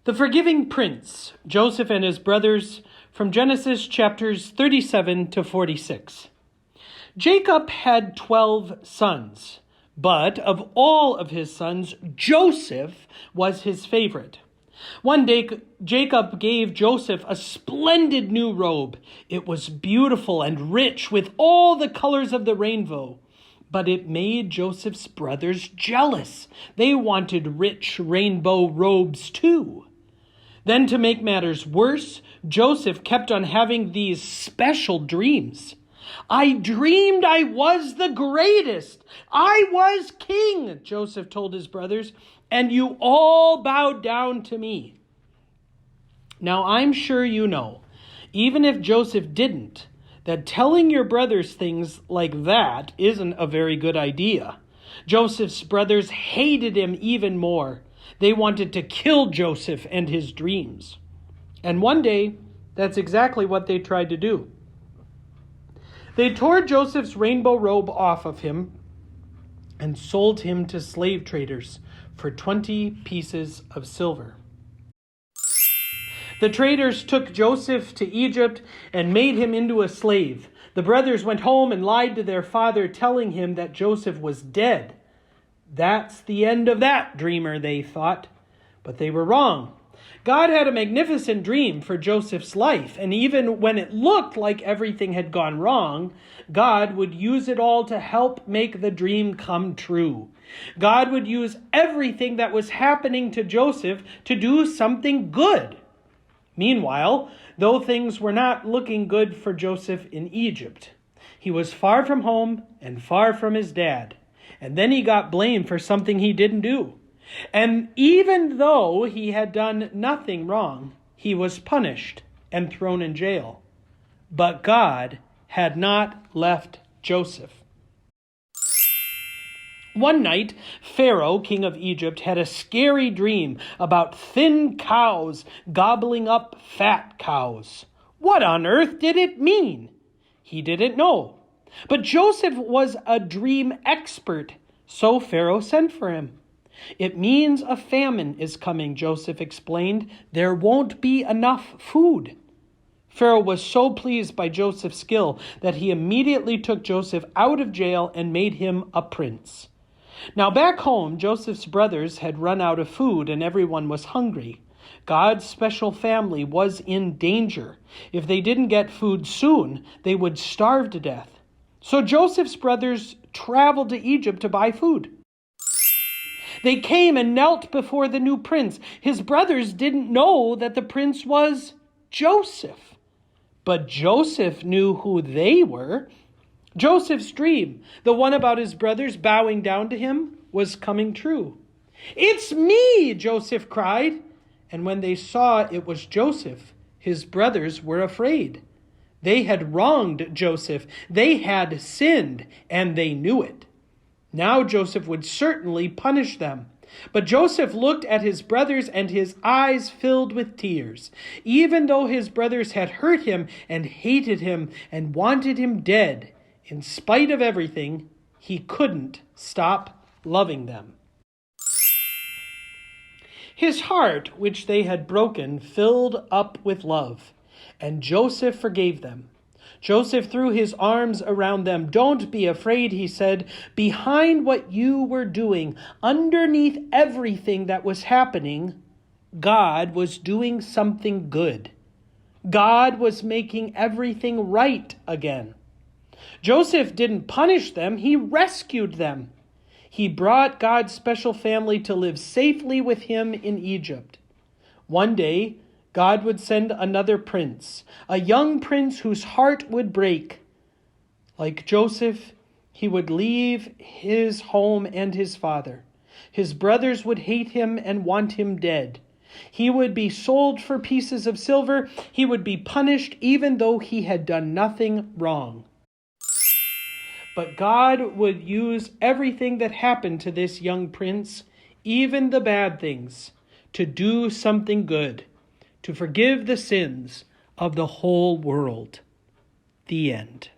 The Forgiving Prince, Joseph and his brothers, from Genesis chapters 37 to 46. Jacob had 12 sons, but of all of his sons, Joseph was his favorite. One day, Jacob gave Joseph a splendid new robe. It was beautiful and rich with all the colors of the rainbow. But it made Joseph's brothers jealous. They wanted rich rainbow robes too. Then, to make matters worse, Joseph kept on having these special dreams. I dreamed I was the greatest. I was king, Joseph told his brothers, and you all bowed down to me. Now, I'm sure you know, even if Joseph didn't, that telling your brothers things like that isn't a very good idea. Joseph's brothers hated him even more. They wanted to kill Joseph and his dreams. And one day, that's exactly what they tried to do. They tore Joseph's rainbow robe off of him and sold him to slave traders for 20 pieces of silver. The traders took Joseph to Egypt and made him into a slave. The brothers went home and lied to their father, telling him that Joseph was dead. That's the end of that dreamer, they thought. But they were wrong. God had a magnificent dream for Joseph's life, and even when it looked like everything had gone wrong, God would use it all to help make the dream come true. God would use everything that was happening to Joseph to do something good. Meanwhile, though things were not looking good for Joseph in Egypt, he was far from home and far from his dad. And then he got blamed for something he didn't do. And even though he had done nothing wrong, he was punished and thrown in jail. But God had not left Joseph. One night, Pharaoh, king of Egypt, had a scary dream about thin cows gobbling up fat cows. What on earth did it mean? He didn't know. But Joseph was a dream expert, so Pharaoh sent for him. It means a famine is coming, Joseph explained. There won't be enough food. Pharaoh was so pleased by Joseph's skill that he immediately took Joseph out of jail and made him a prince. Now back home, Joseph's brothers had run out of food and everyone was hungry. God's special family was in danger. If they didn't get food soon, they would starve to death. So Joseph's brothers traveled to Egypt to buy food. They came and knelt before the new prince. His brothers didn't know that the prince was Joseph. But Joseph knew who they were. Joseph's dream, the one about his brothers bowing down to him, was coming true. "It's me!" Joseph cried. And when they saw it was Joseph, his brothers were afraid. They had wronged Joseph. They had sinned, and they knew it. Now Joseph would certainly punish them. But Joseph looked at his brothers, and his eyes filled with tears. Even though his brothers had hurt him and hated him and wanted him dead, in spite of everything, he couldn't stop loving them. His heart, which they had broken, filled up with love, and Joseph forgave them. Joseph threw his arms around them. "Don't be afraid," he said. "Behind what you were doing, underneath everything that was happening, God was doing something good. God was making everything right again." Joseph didn't punish them, he rescued them. He brought God's special family to live safely with him in Egypt. One day, God would send another prince, a young prince whose heart would break. Like Joseph, he would leave his home and his father. His brothers would hate him and want him dead. He would be sold for pieces of silver. He would be punished even though he had done nothing wrong. But God would use everything that happened to this young prince, even the bad things, to do something good, to forgive the sins of the whole world. The end.